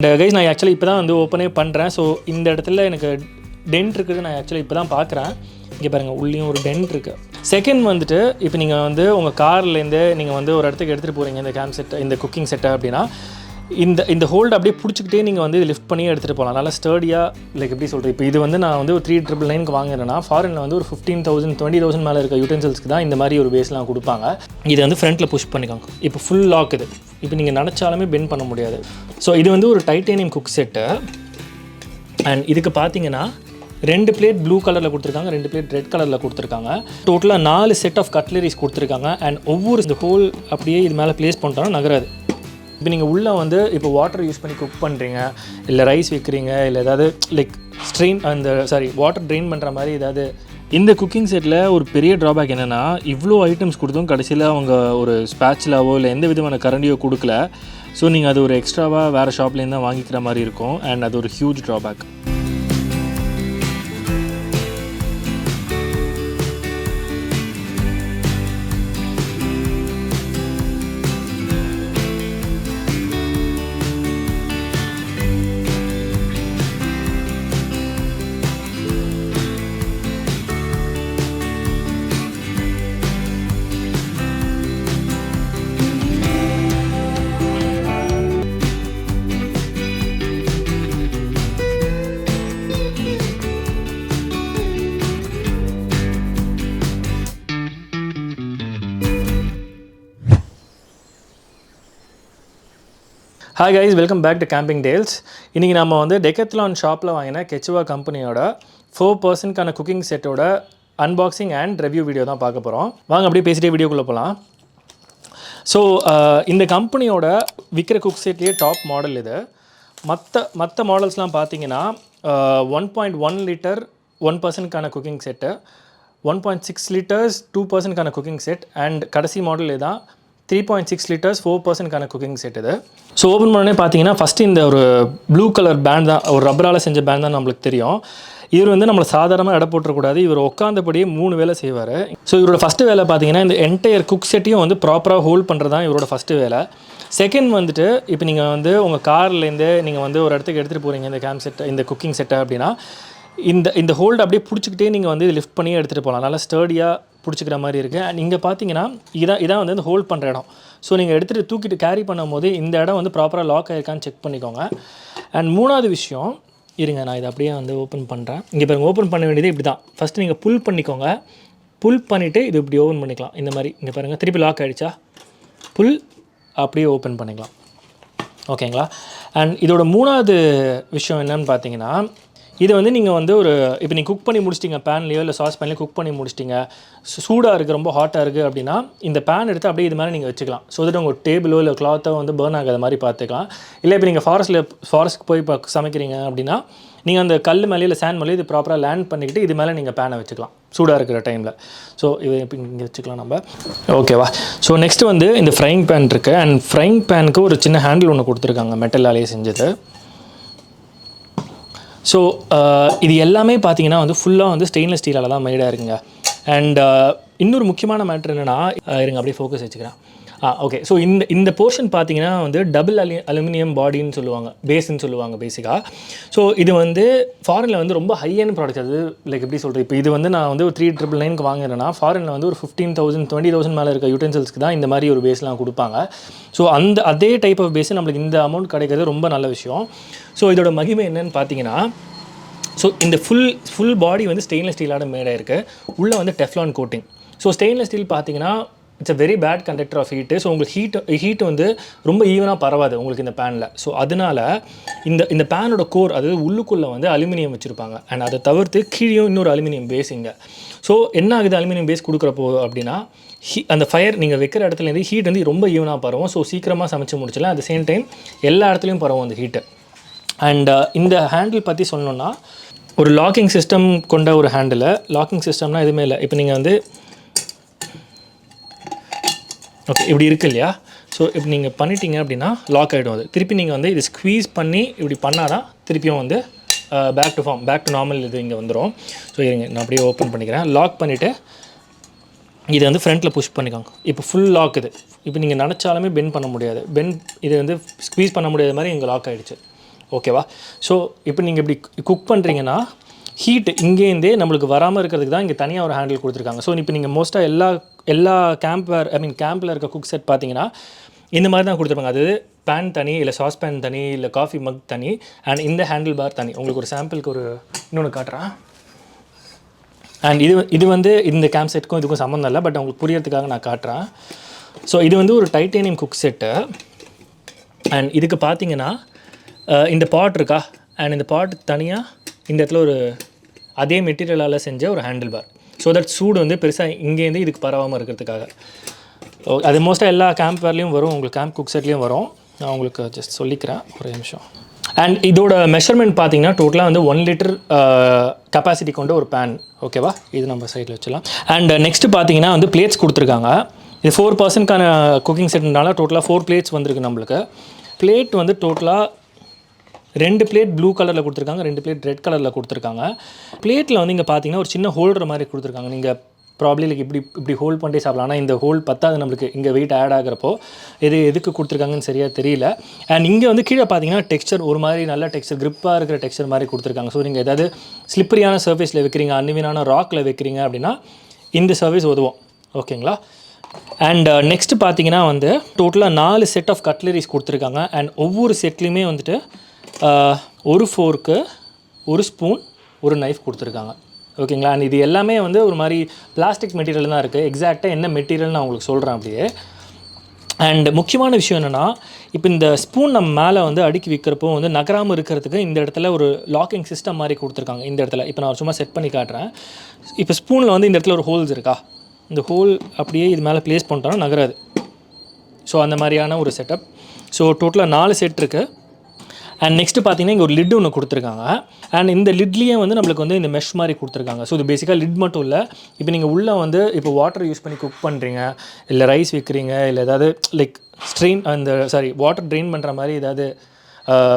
Guys நான் actually இப்போ தான் வந்து ஓப்பனே பண்ணுறேன். ஸோ இந்த இடத்துல எனக்கு டென்ட் இருக்குது. நான் ஆக்சுவலி இப்போ தான் பார்க்குறேன். இங்கே பாருங்கள், உள்ளேயும் ஒரு டென்ட் இருக்குது. செகண்ட் வந்துட்டு, இப்போ நீங்கள் வந்து உங்கள் கார்லேருந்து நீங்கள் வந்து ஒரு இடத்துக்கு எடுத்துகிட்டு போகிறீங்க இந்த கேம்ப் செட்டை, இந்த குக்கிங் செட்டை அப்படின்னா, இந்த ஹோல்டு அப்படியே பிடிச்சிக்கிட்டே நீங்கள் வந்து இது லிஃப்ட் பண்ணி எடுத்துகிட்டு போகலாம். நல்லா ஸ்டர்டியாக, லைக் எப்படி சொல்கிறது, இப்போ இது வந்து நான் வந்து ஒரு 3999 வாங்குறேன்னா, ஃபாரினில் வந்து ஒரு 15,000 20,000 மேலே இருக்க யூட்டென்சில்ஸ்க்கு தான் இந்த மாதிரி ஒரு பேஸ்லாம் கொடுப்பாங்க. இதை வந்து ஃப்ரண்ட்டில் புஷ் பண்ணிக்கோங்க. இப்போ ஃபுல் லாக் இது. இப்போ நீங்கள் நினச்சாலுமே பெண்ட் பண்ண முடியாது. ஸோ இது வந்து ஒரு டைட்டேனியம் குக் செட்டு. அண்ட் இதுக்கு பார்த்தீங்கன்னா 2 பிளேட் ப்ளூ கலரில் கொடுத்துருக்காங்க, 2 பிளேட் ரெட் கலரில் கொடுத்துருக்காங்க. டோட்டலாக 4 செட் ஆஃப் கட்லரிஸ் கொடுத்துருக்காங்க. அண்ட் ஒவ்வொரு இந்த ஹோல் அப்படியே இது மேலே ப்ளேஸ் பண்ணிட்டோன்னா நகராது. இப்போ நீங்கள் உள்ளே வந்து இப்போ வாட்டர் யூஸ் பண்ணி குக் பண்ணுறீங்க, இல்லை ரைஸ் வைக்கிறீங்க, இல்லை ஏதாவது லைக் வாட்டர் ட்ரெயின் பண்ணுற மாதிரி ஏதாவது. இந்த குக்கிங் செட்டில் ஒரு பெரிய ட்ராபேக் என்னென்னா, இவ்வளோ ஐட்டம்ஸ் கொடுத்தும் கடைசியில் அவங்க ஒரு ஸ்பேட்சிலாவோ இல்லை எந்த விதமான கரண்டியோ கொடுக்கல. ஸோ நீங்கள் அது ஒரு எக்ஸ்ட்ராவாக வேறு ஷாப்லேருந்து தான் வாங்கிக்கிற மாதிரி இருக்கும். அண்ட் அது ஒரு huge drawback. Hi guys, welcome back to camping tales. இன்றைக்கி நம்ம வந்து டெக்கத்லான் ஷாப்பில் வாங்கின கெச்சுவா கம்பெனியோட 4 குக்கிங் செட்டோட அன்பாக்சிங் அண்ட் ரிவ்யூ வீடியோ தான் பார்க்க போகிறோம். வாங்க அப்படியே பேசிட்டே வீடியோக்குள்ளே போகலாம். ஸோ இந்த கம்பெனியோட விற்கிற குக் செட்லேயே டாப் மாடல் இது. மற்ற மாடல்ஸ்லாம் பார்த்தீங்கன்னா 1.1 லிட்டர் 1%க்கான குக்கிங் செட்டு, 1.6 லிட்டர்ஸ் 2%க்கான குக்கிங் செட், அண்ட் கடைசி மாடல் இதுதான் 3.6 லிட்டர்ஸ் 4%க்கான குக்கிங் செட் இது. ஸோ ஓப்பன் பண்ணே பார்த்தீங்கன்னா ஃபஸ்ட்டு இந்த ஒரு ப்ளூ கலர் பேண்ட் தான், ஒரு ரப்பரால் செஞ்ச பேண்ட் தான் நம்மளுக்கு தெரியும். இவர் வந்து நம்மளை சாதாரணமாக எடை போட்டுறக்கூடாது. இவர் உட்காந்தபடியே 3 வேலை செய்வார். ஸோ இவரோட ஃபஸ்ட்டு வேலை பார்த்தீங்கன்னா இந்த என்டையர் குக் செட்டையும் வந்து ப்ராப்பராக ஹோல்ட் பண்ணுறது தான் இவரோட ஃபஸ்ட்டு வேலை. செகண்ட் வந்துட்டு, இப்போ நீங்கள் வந்து உங்கள் கார்லேருந்து நீங்கள் வந்து ஒரு இடத்துக்கு எடுத்துகிட்டு போகிறீங்க இந்த கேம்ப் செட்டை, இந்த குக்கிங் செட்டை அப்படின்னா, இந்த ஹோல்டு அப்படியே பிடிச்சிக்கிட்டே நீங்கள் வந்து இது லிஃப்ட் பண்ணி எடுத்துகிட்டு போகலாம். நல்லா ஸ்டர்டியாக பிடிச்சிக்கிற மாதிரி இருக்குது. அண்ட் இங்கே பார்த்தீங்கன்னா இதான் வந்து இந்த ஹோல்ட் பண்ணுற இடம். ஸோ நீங்கள் எடுத்துகிட்டு தூக்கிட்டு கேரி பண்ணும் போது இந்த இடம் வந்து ப்ராப்பராக லாக் ஆகிருக்கான்னு செக் பண்ணிக்கோங்க. அண்ட் மூணாவது விஷயம், இருங்க நான் இதை அப்படியே வந்து ஓப்பன் பண்ணுறேன். இங்கே பாருங்கள், ஓப்பன் பண்ண வேண்டியது இப்படி தான். ஃபஸ்ட்டு நீங்கள் புல் பண்ணிக்கோங்க. புல் பண்ணிவிட்டு இது இப்படி ஓப்பன் பண்ணிக்கலாம். இந்த மாதிரி இங்கே பாருங்கள், திருப்பி லாக் ஆகிடுச்சா, புல் அப்படியே ஓப்பன் பண்ணிக்கலாம். ஓகேங்களா? அண்ட் இதோட மூணாவது விஷயம் என்னன்னு பார்த்தீங்கன்னா, இதை வந்து நீங்கள் வந்து இப்போ நீங்கள் குக் பண்ணி முடிச்சிட்டிங்க, பேன்லேயோ இல்லை சாஸ் பேன்லேயோ குக் பண்ணி முடிச்சிட்டிங்க, சூடாக இருக்குது, ரொம்ப ஹாட்டாக இருக்குது அப்படின்னா இந்த பேன் எடுத்து அப்படியே இது மாதிரி நீங்கள் வச்சுக்கலாம். ஸோ தட் உங்கள் டேபிளோ இல்லை கிளாத்தோ வந்து பேர்ன் ஆகாத மாதிரி பார்த்துக்கலாம். இல்லை இப்போ நீங்கள் ஃபாரஸ்ட்டுக்கு போய் இப்போ சமைக்கிறீங்க அப்படின்னா நீங்கள் அந்த கல் மேலே இல்லை சேண்ட் மேலே இது ப்ராப்பராக லேண்ட் பண்ணிக்கிட்டு இது மேலே நீங்கள் பேனை வச்சுக்கலாம் சூடாக இருக்கிற டைமில். ஸோ இது இப்போ இங்கே வச்சுக்கலாம் நம்ம. ஓகேவா? ஸோ நெக்ஸ்ட்டு வந்து இந்த ஃப்ரைங் பேன் இருக்குது. அண்ட் ஃப்ரைங் பேனுக்கு ஒரு சின்ன ஹேண்டில் ஒன்று கொடுத்துருக்காங்க, மெட்டலாலேயே செஞ்சது. ஸோ இது எல்லாமே பார்த்தீங்கன்னா வந்து ஃபுல்லாக வந்து ஸ்டெயின்லெஸ் ஸ்டீலால் தான் மேடாக இருக்குங்க. அண்ட் இன்னொரு முக்கியமான மேட்ரு என்னென்னா, இருங்க அப்படியே ஃபோக்கஸ் வச்சுக்கிறேன். ஓகே. ஸோ இந்த போர்ஷன் பார்த்தீங்கன்னா வந்து டபுள் அலுமினியம் பாடின்னு சொல்லுவாங்க, பேஸ்ன்னு சொல்லுவாங்க பேசிக்காக. ஸோ இது வந்து ஃபாரினில் வந்து ரொம்ப ஹை-எண்ட் ப்ராடக்ட். அது லைக் எப்படி சொல்கிறது, இப்போ இது வந்து நான் வந்து ஒரு 3999 வாங்குறேன்னா, ஃபாரினில் வந்து ஒரு 15,000 20,000 மேலே இருக்க யூட்டென்சில்ஸ்க்கு தான் இந்த மாதிரி ஒரு பேஸ்லாம் கொடுப்பாங்க. ஸோ அதே டைப் ஆஃப் பேஸு நம்மளுக்கு இந்த அமௌண்ட் கிடைக்கிறது ரொம்ப நல்ல விஷயம். ஸோ இதோட மகிமை என்னென்னு பார்த்தீங்கன்னா, ஸோ இந்த ஃபுல் பாடி வந்து ஸ்டெயின்லெஸ் ஸ்டீலோட மேடாக இருக்குது. உள்ளே வந்து Teflon coating. So stainless steel பார்த்தீங்கன்னா it's a very bad conductor of heat. So உங்களுக்கு ஹீட் வந்து ரொம்ப ஈவனாக பரவாது உங்களுக்கு இந்த பேனில். ஸோ அதனால் இந்த பேனோட கோர், அதாவது உள்ளுக்குள்ளே வந்து அலுமினியம் வச்சுருப்பாங்க. அண்ட் அதை தவிர்த்து கீழேயும் இன்னொரு அலுமினியம் பேஸிங்க. ஸோ என்ன ஆகுது, அலுமினியம் பேஸ் கொடுக்குறப்போ அப்படின்னா அந்த ஃபயர் நீங்கள் வைக்கிற இடத்துலேருந்து ஹீட் வந்து ரொம்ப ஈவனாக பரவும். ஸோ சீக்கிரமாக சமைச்சு முடிச்சலாம். அட் த சேம் டைம் எல்லா இடத்துலையும் பரவும் அந்த ஹீட்டு. அண்ட் இந்த ஹேண்டில் பற்றி சொல்லணுன்னா, ஒரு லாக்கிங் சிஸ்டம் கொண்ட ஒரு ஹேண்டில். லாக்கிங் சிஸ்டம்னா எதுவுமே இல்லை. இப்போ நீங்கள் வந்து ஓகே இப்படி இருக்குது இல்லையா? ஸோ இப்படி நீங்கள் பண்ணிட்டீங்க அப்படின்னா லாக் ஆகிடும். அது திருப்பி நீங்கள் வந்து இது ஸ்க்வீஸ் பண்ணி இப்படி பண்ணால் தான் திருப்பியும் வந்து பேக் டு நார்மல் இது இங்கே வந்துடும். ஸோ இருங்க நான் அப்படியே ஓப்பன் பண்ணிக்கிறேன். லாக் பண்ணிவிட்டு இதை வந்து ஃப்ரண்ட்டில் புஷ் பண்ணிக்கோங்க. இப்போ ஃபுல் லாக் இது. இப்போ நீங்கள் நினச்சாலுமே பெண்ட் பண்ண முடியாது. இது வந்து ஸ்க்வீஸ் பண்ண முடியாத மாதிரி இங்கே லாக் ஆகிடுச்சு. ஓகேவா? ஸோ இப்போ நீங்கள் இப்படி குக் பண்ணுறீங்கன்னா ஹீட் இங்கேருந்தே நம்மளுக்கு வராமல் இருக்கிறதுக்கு தான் இங்கே தனியாக ஒரு ஹேண்டில் கொடுத்துருக்காங்க. ஸோ இப்போ நீங்கள் மோஸ்ட்டாக எல்லா கேம்பில் இருக்க குக் செட் பார்த்தீங்கன்னா இந்த மாதிரி தான் கொடுத்துருப்பாங்க. அது பேன் தனி, இல்லை சாஸ் பேன் தனி, இல்லை காஃபி மக் தனி, அண்ட் இந்த ஹேண்டில் பார் தனி. உங்களுக்கு ஒரு சாம்பிளுக்கு ஒரு இன்னொன்று காட்டுறேன். அண்ட் இது வந்து இந்த கேம்ப் செட்டுக்கும் இதுக்கும் சம்மந்தம் இல்லை, பட் உங்களுக்கு புரியறதுக்காக நான் காட்டுறேன். ஸோ இது வந்து ஒரு டைட்டேனியம் குக் செட்டு. அண்ட் இதுக்கு பார்த்தீங்கன்னா இந்த பாட் இருக்கா, அண்ட் இந்த பாட் தனியாக இந்த இடத்துல ஒரு அதே மெட்டீரியலால் செஞ்ச ஒரு ஹேண்டில் பார். ஸோ தட் சூடு வந்து பெருசாக இங்கேருந்து இதுக்கு பரவாமல் இருக்கிறதுக்காக. அது மோஸ்ட்டாக எல்லா கேம்ப் வேர்லேயும் வரும், உங்களுக்கு கேம்ப் குக் செட்லேயும் வரும். நான் உங்களுக்கு ஜஸ்ட் சொல்லிக்கிறேன் ஒரு நிமிஷம். அண்ட் இதோட மெஷர்மெண்ட் பார்த்தீங்கன்னா டோட்டலாக வந்து 1 லிட்டர் கெப்பாசிட்டி கொண்ட ஒரு பேன். ஓகேவா? இது நம்ம சைடில் வச்சுக்கலாம். அண்ட் நெக்ஸ்ட்டு பார்த்தீங்கன்னா வந்து பிளேட்ஸ் கொடுத்துருக்காங்க. இது 4 பர்சன்ட்கான குக்கிங் செட்னால டோட்டலாக 4 பிளேட்ஸ் வந்திருக்கு நம்மளுக்கு. பிளேட் வந்து டோட்டலாக 2 பிளேட் ப்ளூ கலரில் கொடுத்துருக்காங்க, 2 பிளேட் ரெட் கலரில் கொடுத்துருக்காங்க. பிளேட்டில் வந்து இங்கே பார்த்தீங்கன்னா ஒரு சின்ன ஹோல்டர் மாதிரி கொடுத்துருக்காங்க. நீங்கள் ப்ராப்ளி லைக் இப்படி ஹோல்ட் பண்ணி சாப்பிடலாம். ஆனால் இந்த ஹோல்ட் பத்தாது நம்மளுக்கு, இங்கே வெயிட் ஆட் ஆகிறப்போ எதுக்கு கொடுத்துருக்காங்கன்னு சரியாக தெரியல. அண்ட் இங்கே வந்து கீழே பார்த்தீங்கன்னா டெக்ஸ்சர் ஒரு மாதிரி நல்ல டெக்ஸ்சர், கிரிப்பாக இருக்கிற டெக்ஸ்சர் மாதிரி கொடுத்துருக்காங்க. ஸோ நீங்கள் ஏதாவது ஸ்லிப்பரியான சர்ஃபேஸில் வைக்கிறீங்க, அன்னிவீனான ராக்கில் வைக்கிறீங்க அப்படின்னா இந்த சர்வீஸ் உதவும். ஓகேங்களா? அண்ட் நெக்ஸ்ட்டு பார்த்தீங்கன்னா வந்து டோட்டலாக 4 செட் ஆஃப் கட்லரிஸ் கொடுத்துருக்காங்க. அண்ட் ஒவ்வொரு செட்லேயுமே வந்துட்டு ஒரு ஃபோர்க்கு, ஒரு ஸ்பூன், ஒரு நைஃப் கொடுத்துருக்காங்க. ஓகேங்களா? அண்ட் இது எல்லாமே வந்து ஒரு மாதிரி பிளாஸ்டிக் மெட்டீரியல் தான் இருக்குது. எக்ஸாக்டாக என்ன மெட்டீரியல் நான் உங்களுக்கு சொல்கிறேன் அப்படியே. அண்ட் முக்கியமான விஷயம் என்னென்னா, இப்போ இந்த ஸ்பூன் நம்ம மேலே வந்து அடுக்கி வைக்கிறப்போ வந்து நகராமல் இருக்கிறதுக்கு இந்த இடத்துல ஒரு லாக்கிங் சிஸ்டம் மாதிரி கொடுத்துருக்காங்க. இந்த இடத்துல இப்போ நான் சும்மா செட் பண்ணி காட்டுறேன். இப்போ ஸ்பூனில் வந்து இந்த இடத்துல ஒரு ஹோல்ஸ் இருக்கா, இந்த ஹோல் அப்படியே இது மேலே ப்ளேஸ் பண்ணிட்டோன்னா நகராது. ஸோ அந்த மாதிரியான ஒரு செட்டப். ஸோ டோட்டலாக 4 செட் இருக்குது. அண்ட் நெக்ஸ்ட்டு பார்த்தீங்கன்னா இங்கே ஒரு லிட் ஒன்று கொடுத்துருக்காங்க. அண்ட் இந்த லிட்லேயே வந்து நம்மளுக்கு வந்து இந்த மெஷ் மாதிரி கொடுத்துருக்காங்க. ஸோ இது பேசிக்காக லிட் மட்டும் இல்லை, இப்போ நீங்கள் உள்ளே வந்து இப்போ வாட்டர் யூஸ் பண்ணி குக் பண்ணுறீங்க, இல்லை ரைஸ் வைக்கிறீங்க, இல்லை ஏதாவது லைக் வாட்டர் ட்ரெயின் பண்ணுற மாதிரி ஏதாவது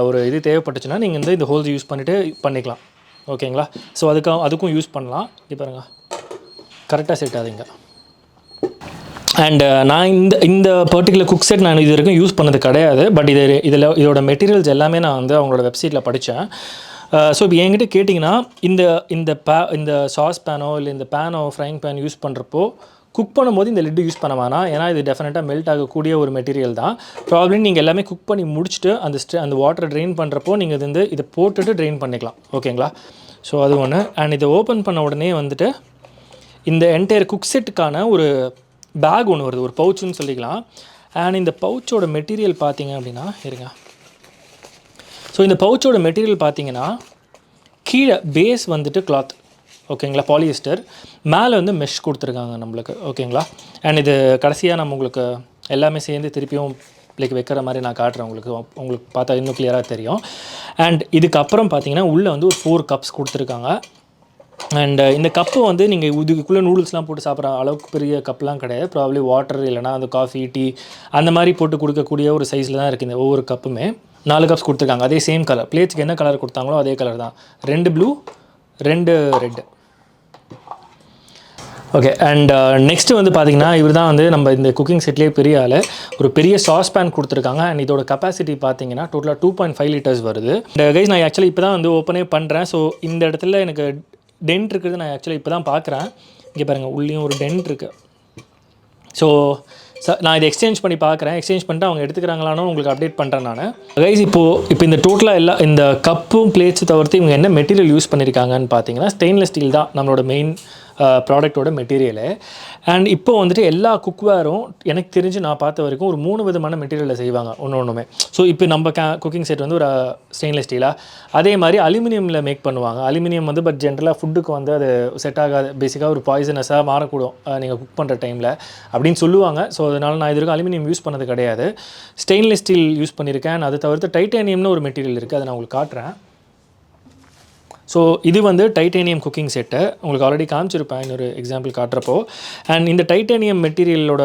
ஒரு இது தேவைப்பட்டுச்சுன்னா நீங்கள் வந்து இந்த ஹோல்ஸ் யூஸ் பண்ணிவிட்டு பண்ணிக்கலாம். ஓகேங்களா? ஸோ அதுக்கும் யூஸ் பண்ணலாம். இப்போ பாருங்க, கரெக்டாக செட் ஆகுதுங்க. அண்ட் நான் இந்த பர்டிகுலர் குக் செட் நான் இது வரைக்கும் யூஸ் பண்ணது கிடையாது. பட் இதோட மெட்டீரியல்ஸ் எல்லாமே நான் வந்து அவங்களோட வெப்சைட்டில் படித்தேன். ஸோ இப்போ என்கிட்ட கேட்டிங்கன்னா இந்த சாஸ் பேனோ இல்லை இந்த பேனோ ஃப்ரைங் பேன் யூஸ் பண்ணுறப்போ குக் பண்ணும்போது இந்த லிட்டு யூஸ் பண்ண வேணாம். ஏன்னா இது டெஃபினட்டாக மெல்ட் ஆகக்கூடிய ஒரு மெட்டீரியல் தான். ப்ராப்ளி நீங்கள் எல்லாமே குக் பண்ணி முடிச்சுட்டு அந்த வாட்டரை ட்ரெயின் பண்ணுறப்போ நீங்கள் இதை போட்டுட்டு ட்ரெயின் பண்ணிக்கலாம். ஓகேங்களா? ஸோ அது ஒன்று. அண்ட் இதை ஓப்பன் பண்ண உடனே வந்துட்டு இந்த என்டையர் குக் செட்டுக்கான ஒரு பேக் ஒன்று வருது, ஒரு பவுச்சுன்னு சொல்லிக்கலாம். அண்ட் இந்த பவுச்சோட மெட்டீரியல் பார்த்தீங்க அப்படின்னா இருங்க. ஸோ இந்த பவுச்சோட மெட்டீரியல் பார்த்தீங்கன்னா கீழே பேஸ் வந்துட்டு கிளாத். ஓகேங்களா? பாலியஸ்டர். மேலே வந்து மெஷ் கொடுத்துருக்காங்க நம்மளுக்கு. ஓகேங்களா? அண்ட் இது கடைசியாக நம்ம உங்களுக்கு எல்லாமே சேர்ந்து திருப்பியும் லைக் வைக்கிற மாதிரி நான் காட்டுறேன். உங்களுக்கு பார்த்தா இன்னும் கிளியராக தெரியும். அண்ட் இதுக்கப்புறம் பார்த்தீங்கன்னா உள்ளே வந்து ஒரு 4 கப்ஸ் கொடுத்துருக்காங்க. அண்ட் இந்த கப்பு வந்து நீங்கள் இதுக்குள்ளே நூடுல்ஸ்லாம் போட்டு சாப்பிட்ற அளவுக்கு பெரிய கப்லாம் கிடையாது. ப்ராப்ளி வாட்டர் இல்லைனா அந்த காஃபி, டீ அந்த மாதிரி போட்டு கொடுக்கக்கூடிய ஒரு சைஸில் தான் இருக்குது. இந்த ஒவ்வொரு கப்புமே 4 கப்ஸ் கொடுத்துருக்காங்க. அதே சேம் கலர், பிளேட்ஸ்க்கு என்ன கலர் கொடுத்தாங்களோ அதே கலர் தான். 2 blue, 2 red. Okay. And next வந்து பார்த்திங்கன்னா இவர் தான் வந்து நம்ம இந்த குக்கிங் செட்லேயே பெரிய ஆள். ஒரு பெரிய சாஸ் பேன் கொடுத்துருக்காங்க. அண்ட் இதோட கெப்பாசிட்டி பார்த்தீங்கன்னா டோட்டலாக 2.5 லிட்டர்ஸ் வருது. அண்ட் கைஸ் நான் ஆக்சுவலி இப்போ தான் வந்து ஓப்பனே பண்ணுறேன். ஸோ இந்த இடத்துல எனக்கு டென்ட் இருக்குது. நான் ஆக்சுவலி இப்போ தான் பார்க்குறேன். இங்கே பாருங்கள், உள்ளேயும் ஒரு டென்ட் இருக்குது. ஸோ நான் இதை எக்ஸ்சேஞ்ச் பண்ணி பார்க்குறேன். எக்ஸ்சேஞ்ச் பண்ணிட்டு அவங்க எடுத்துக்கிறாங்களான்னு உங்களுக்கு அப்டேட் பண்ணுறேன் நான். கைஸ் இப்போ இந்த டோட்டலாக இந்த கப்பும் பிளேட்ஸு தவிர்த்து இவங்க என்ன மெட்டீரியல் யூஸ் பண்ணியிருக்காங்கன்னு பார்த்தீங்கன்னா ஸ்டெயின்லெஸ் ஸ்டீல் தான் நம்மளோட மெயின் ப்ராடக்டோட மெட்டீரியலு. அண்ட் இப்போ வந்துட்டு எல்லா குக்வேரும் எனக்கு தெரிஞ்சு நான் பார்த்த வரைக்கும் ஒரு 3 விதமான மெட்டீரியலில் செய்வாங்க ஒன்றுமே. ஸோ இப்போ நம்ம குக்கிங் செட் வந்து ஒரு ஸ்டெயின்லெஸ் ஸ்டீலாக, அதே மாதிரி அலுமினியமில் மேக் பண்ணுவாங்க. அலுமினியம் வந்து பட் ஜென்ரலாக ஃபுட்டுக்கு வந்து அது செட் ஆகாது, பேசிக்காக ஒரு பாய்சனஸாக மாறக்கூடும் நீங்கள் குக் பண்ணுற டைமில் அப்படின்னு சொல்லுவாங்க. ஸோ அதனால் நான் இது வரைக்கும் அலுமினியம் யூஸ் பண்ணது கிடையாது. ஸ்டெயின்லெஸ் ஸ்டீல் யூஸ் பண்ணியிருக்கேன். அது தவிர்த்து டைட்டானியம்னு ஒரு மெட்டீரியல் இருக்குது, அதை நான் உங்களுக்கு காட்டுறேன். ஸோ இது வந்து டைட்டேனியம் குக்கிங் செட்டு. உங்களுக்கு ஆல்ரெடி காமிச்சிருப்பேன் இன்னொரு எக்ஸாம்பிள் காட்டுறப்போ. அண்ட் இந்த டைட்டேனியம் மெட்டீரியலோட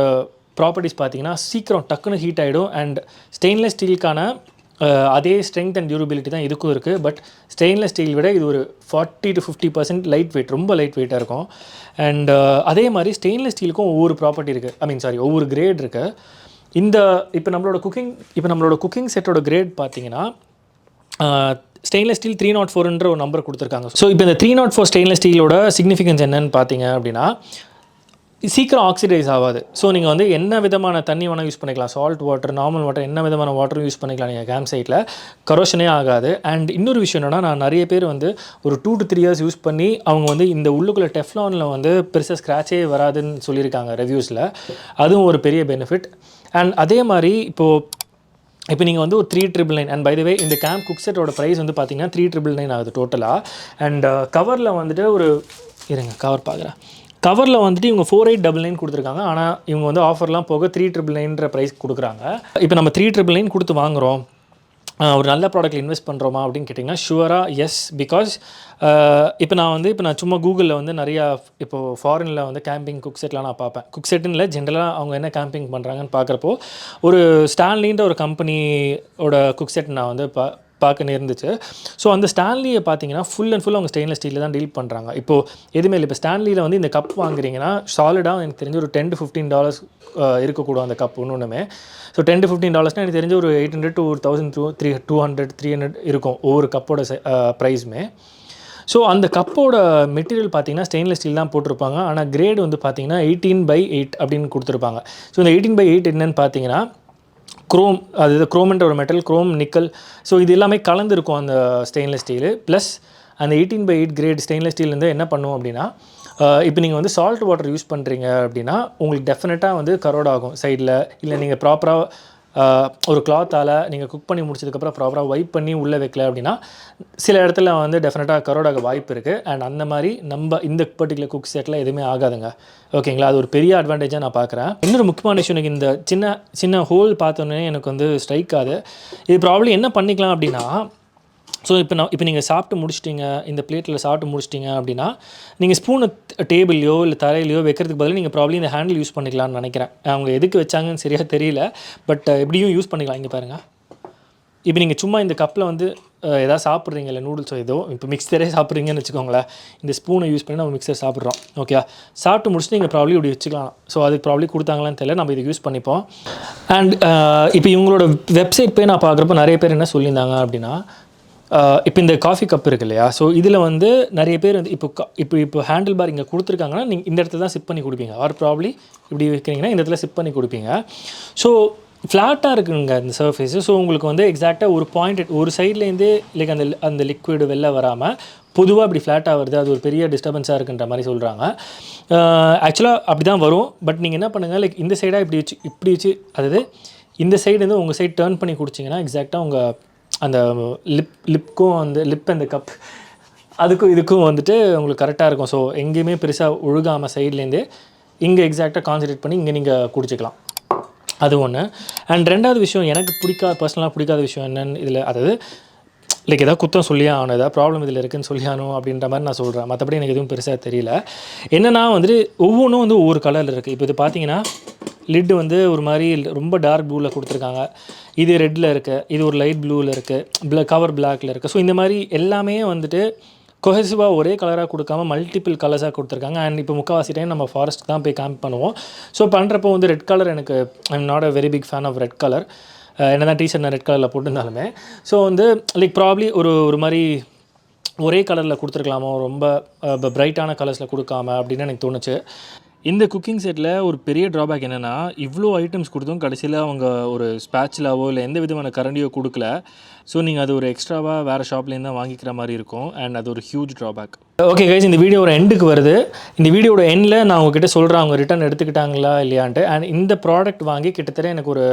ப்ராப்பர்ட்டிஸ் பார்த்தீங்கன்னா சீக்கிரம் டக்குன்னு ஹீட் ஆகிடும். அண்ட் ஸ்டெயின்லெஸ் ஸ்டீலுக்கான அதே ஸ்ட்ரென்த் அண்ட் டியூரபிலிட்டி தான் இதுக்கும் இருக்குது. பட் ஸ்டெயின்லெஸ் ஸ்டீல் விட இது ஒரு 40 to 50% லைட் வெயிட், ரொம்ப லைட் வெயிட்டாக இருக்கும். அண்ட் அதே மாதிரி ஸ்டெயின்லெஸ் ஸ்டீலுக்கும் ஒவ்வொரு ப்ராப்பர்ட்டி இருக்குது, ஒவ்வொரு கிரேட் இருக்குது. இப்போ நம்மளோட குக்கிங் செட்டோட கிரேட் பார்த்தீங்கன்னா ஸ்டெயின்லெஸ் ஸ்டீல் 304 ஒரு நம்பர் கொடுத்துருக்காங்க. ஸோ இப்போ இந்த 304 ஸ்டெயின்லெஸ் ஸ்டீலோட சிக்னிஃபிகன்ஸ் என்னன்னு பார்த்தீங்க அப்படின்னா, சீக்கிரம் ஆக்சிடைஸ் ஆகாது. ஸோ நீங்கள் வந்து என்ன விதமான தண்ணி வேணால் யூஸ் பண்ணிக்கலாம், சால்ட் வாட்டர், நார்மல் வாட்டர், என்ன விதமான வாட்டரும் யூஸ் பண்ணிக்கலாம் நீங்கள் கேம்ப் சைட்டில், கரோஷனே ஆகாது. அண்ட் இன்னொரு விஷயம் என்னென்னா, நான் நிறைய பேர் வந்து ஒரு 2 to 3 years யூஸ் பண்ணி அவங்க வந்து இந்த உள்ளுக்குள்ளே டெஃப்லானில் வந்து பெருசாக ஸ்க்ராச்சே வராதுன்னு சொல்லியிருக்காங்க ரிவ்யூஸில். அதுவும் ஒரு பெரிய பெனிஃபிட். அண்ட் அதே மாதிரி இப்போ நீங்கள் வந்து ஒரு 399 அண்ட் பை த வே இந்த கேம்ப் குக் செட்டோட ப்ரைஸ் வந்து பார்த்தீங்கன்னா 399 ஆகுது டோட்டலாக. அண்ட் கவரில் வந்துட்டு கவர் பார்க்குறேன். கவரில் வந்துட்டு இவங்க 4899 கொடுத்துருக்காங்க. ஆனால் இவங்க வந்து ஆஃபர்லாம் போக 399 ப்ரைஸ் கொடுக்குறாங்க. இப்போ நம்ம 399 கொடுத்து வாங்குகிறோம், ஒரு நல்ல ப்ராடக்ட்டில் இன்வெஸ்ட் பண்ணுறோமா அப்படின்னு கேட்டிங்கன்னா ஷுவராக எஸ். பிகாஸ் இப்போ நான் சும்மா கூகுளில் வந்து நிறையா இப்போது ஃபாரினில் வந்து கேம்பிங் குக் செட்லாம் நான் பார்ப்பேன். குக் செட்டுன்னு இல்லை, ஜென்ரலாக அவங்க என்ன கேம்பிங் பண்ணுறாங்கன்னு பார்க்குறப்போ ஒரு ஸ்டான்லின்ற ஒரு கம்பெனியோட குக் செட் நான் வந்து பார்க்க நேர்ந்துச்சு. ஸோ அந்த ஸ்டான்லியை பார்த்தீங்கன்னா ஃபுல் அண்ட் ஃபுல் அவங்க ஸ்டெயின்லெஸ் ஸ்டீலில் தான் டீல் பண்ணுறாங்க. இப்போது எதுவுமே இல்லை. இப்போ ஸ்டான்லியில் வந்து இந்த கப் வாங்குறீங்கன்னா சாலிடாக எனக்கு தெரிஞ்சு ஒரு $10 to $15 இருக்கக்கூடும் அந்த கப் ஒன்றுமே. ஸோ $10 to $15 எனக்கு தெரிஞ்சு ஒரு 800 to 1200 300 இருக்கும் ஒவ்வொரு கப்போட ப்ரைஸுமே. ஸோ அந்த கப்போட மெட்டீரியல் பார்த்தீங்கன்னா ஸ்டெயின்லெஸ் ஸ்டீல் தான் போட்டிருப்பாங்க. ஆனால் கிரேட் வந்து பார்த்தீங்கன்னா 18/8 அப்படின்னு கொடுத்துருப்பாங்க. ஸோ இந்த 18/8 என்னன்னு பார்த்தீங்கன்னா குரோம், அது குரோம்ன்ற ஒரு மெட்டல், குரோம், நிக்கல், ஸோ இது எல்லாமே கலந்துருக்கும் அந்த ஸ்டெயின்லெஸ் ஸ்டீலு. ப்ளஸ் அந்த 18/8 கிரேட் ஸ்டெயின்லெஸ் ஸ்டீல்லேருந்து என்ன பண்ணுவோம் அப்படின்னா, இப்போ நீங்கள் வந்து சால்ட் வாட்டர் யூஸ் பண்ணுறீங்க அப்படின்னா உங்களுக்கு டெஃபினட்டாக வந்து கரோட் ஆகும் சைடில். இல்லை நீங்கள் ப்ராப்பராக ஒரு கிளாத்தால் நீங்கள் குக் பண்ணி முடிச்சதுக்கப்புறம் ப்ராப்பராக வைப் பண்ணி உள்ளே வைக்கல அப்படின்னா சில இடத்துல வந்து டெஃபினட்டாக கரோடாக வாய்ப்பு இருக்குது. அண்ட் அந்த மாதிரி நம்ம இந்த பர்டிகுலர் குக் செட்டில் எதுவுமே ஆகாதுங்க. ஓகேங்களா, அது ஒரு பெரிய அட்வான்டேஜாக நான் பார்க்குறேன். இன்னொரு முக்கியமான விஷயம், எனக்கு இந்த சின்ன ஹோல் பார்த்தோன்னே எனக்கு வந்து ஸ்ட்ரைக் ஆகுது. இது ப்ராப்ளம் என்ன பண்ணிக்கலாம் அப்படின்னா, ஸோ இப்போ நீங்கள் சாப்பிட்டு முடிச்சிட்டிங்க, இந்த பிளேட்டில் சாப்பிட்டு முடிச்சிட்டிங்க அப்படின்னா நீங்கள் ஸ்பூனை டேபிள்லையோ இல்லை தரையிலையோ வைக்கிறதுக்கு பதில் நீங்கள் ப்ராப்ளம் இந்த ஹேண்டில் யூஸ் பண்ணிக்கலாம்னு நினைக்கிறேன். அவங்க எதுக்கு வச்சாங்கன்னு சரியாக தெரியல, பட் எப்படியும் யூஸ் பண்ணிக்கலாம். இங்கே பாருங்கள், இப்போ நீங்கள் சும்மா இந்த கப்பில் வந்து எதாவது சாப்பிட்றீங்க, இல்லை நூடுல்ஸோ ஏதோ இப்போ மிக்சரே சாப்பிட்றீங்கன்னு வச்சுக்கோங்களேன், இந்த ஸ்பூனை யூஸ் பண்ணி நம்ம மிக்சர் சாப்பிட்றோம். ஓகே, சாப்பிட்டு முடிச்சுட்டு நீங்கள் ப்ராப்ளம் இப்படி வச்சுக்கலாம். ஸோ அதுக்கு ப்ராப்ளம் கொடுத்தாங்களான்னு தெரியல, நம்ம இதை யூஸ் பண்ணிப்போம். அண்ட் இப்போ இவங்களோட வெப்சைட் போய் நான் பார்க்குறப்ப நிறைய பேர் என்ன சொல்லியிருந்தாங்க அப்படின்னா, இப்போ இந்த காஃபி கப் இருக்கு இல்லையா, ஸோ இதில் வந்து நிறைய பேர் வந்து இப்போ ஹேண்டில் பார் இங்கே கொடுத்துருக்காங்கன்னா நீங்கள் இந்த இடத்துல தான் சிப் பண்ணி கொடுப்பீங்க. ஆர் ப்ராப்ளி இப்படி வைக்கிறீங்கன்னா இந்த இடத்துல சிப் பண்ணி கொடுப்பீங்க. ஸோ ஃப்ளாட்டாக இருக்குங்க இந்த சர்ஃபேஸு. ஸோ உங்களுக்கு வந்து எக்ஸாக்டாக ஒரு பாயிண்ட் ஒரு சைட்லேருந்தே லைக் அந்த லிக்விடு வெளில வராமல் பொதுவாக இப்படி ஃப்ளாட்டாக வருது, அது ஒரு பெரிய டிஸ்டர்பன்ஸாக இருக்குன்ற மாதிரி சொல்கிறாங்க. ஆக்சுவலாக அப்படி தான் வரும். பட் நீங்கள் என்ன பண்ணுங்கள், லைக் இந்த சைடாக இப்படி வச்சு அதாவது இந்த சைடு வந்து உங்கள் சைடு டர்ன் பண்ணி குடிச்சிங்கன்னா எக்ஸாக்டாக உங்கள் அந்த லிப்க்கும் அந்த அந்த கப் அதுக்கும் இதுக்கும் வந்துட்டு உங்களுக்கு கரெக்டாக இருக்கும். ஸோ எங்கேயுமே பெருசாக ஒழுகாமல் சைட்லேருந்தே இங்கே எக்ஸாக்டாக கான்சன்ட்ரேட் பண்ணி இங்கே நீங்கள் குடிச்சிக்கலாம். அது ஒன்று. அண்ட் ரெண்டாவது விஷயம், எனக்கு பர்சனலாக பிடிக்காத விஷயம் என்னென்னு இதில், அதாவது லைக் ஏதாவது குத்தம் சொல்லியே ஆகணும், ஏதாவது ப்ராப்ளம் இதில் இருக்குதுன்னு சொல்லியானோ அப்படின்ற மாதிரி நான் சொல்கிறேன். மற்றபடி எனக்கு எதுவும் பெருசாக தெரியல. என்னென்னா வந்துட்டு ஒவ்வொன்றும் வந்து ஒவ்வொரு கலரில் இருக்குது. இப்போ இது பார்த்தீங்கன்னா லிட்டு வந்து ஒரு மாதிரி ரொம்ப டார்க் ப்ளூவில் கொடுத்துருக்காங்க, இது ரெட்டில் இருக்குது, இது ஒரு லைட் ப்ளூவில் இருக்குது, கவர் பிளாக்கில் இருக்குது. ஸோ இந்த மாதிரி எல்லாமே வந்துட்டு கொஹெசிவாக ஒரே கலராக கொடுக்காம மல்டிபிள் கலர்ஸாக கொடுத்துருக்காங்க. அண்ட் இப்போ முக்கால்வாசி டைம் நம்ம ஃபாரஸ்ட் தான் போய் கேம்ப் பண்ணுவோம். ஸோ பண்ணுறப்போ வந்து ரெட் கலர் எனக்கு I'm not a very big fan of red colour. என்ன தான் டிஷர்ட் நான் ரெட் கலரில் போட்டிருந்தாலுமே. ஸோ வந்து லைக் ப்ராப்ளி ஒரு மாதிரி ஒரே கலரில் கொடுத்துருக்கலாமோ, ரொம்ப பிரைட்டான கலர்ஸில் கொடுக்காம அப்படின்னு எனக்கு தோணுச்சு. இந்த குக்கிங் செட்டில் ஒரு பெரிய ட்ராபேக் என்னென்னா, இவ்வளோ ஐட்டம்ஸ் கொடுத்தும் கடைசியில் அவங்க ஒரு ஸ்பேட்சிலாவோ இல்லை எந்த விதமான கரண்டியோ கொடுக்கல. ஸோ நீங்கள் அது ஒரு எக்ஸ்ட்ராவாக வேறு ஷாப்லேருந்து தான் வாங்கிக்கிற மாதிரி இருக்கும். அண்ட் அது ஒரு ஹியூஜ் ட்ராபேக். ஓகே கைஸ், இந்த வீடியோ ஒரு எண்டுக்கு வருது. இந்த வீடியோட எண்டில் நான் உங்ககிட்ட சொல்கிறேன் அவங்க ரிட்டர்ன் எடுத்துக்கிட்டாங்களா இல்லையான்ட்டு. அண்ட் இந்த ப்ராடக்ட் வாங்கி கிட்டத்தட்ட எனக்கு ஒரு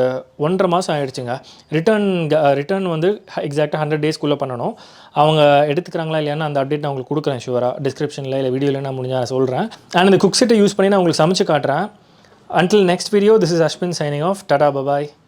1.5 மாதம் ஆகிடுச்சுங்க. ரிட்டர்ன் வந்து எக்ஸாக்டாக 100 டேஸ்க்குள்ளே பண்ணணும். அவங்க எடுத்துக்கிறாங்களா இல்லையான்னு அந்த அப்டேட் நான் உங்களுக்கு கொடுக்குறேன் ஷுவராக, டிஸ்கிரிப்ஷனில் இல்லை வீடியோவில் நான் முடிஞ்சால் சொல்கிறேன். அண்ட் இந்த குக் செட்டை யூஸ் பண்ணி நான் உங்களுக்கு சமைச்சு காட்டுறேன். Until next video, this is Ashwin signing off. Tata, bye-bye.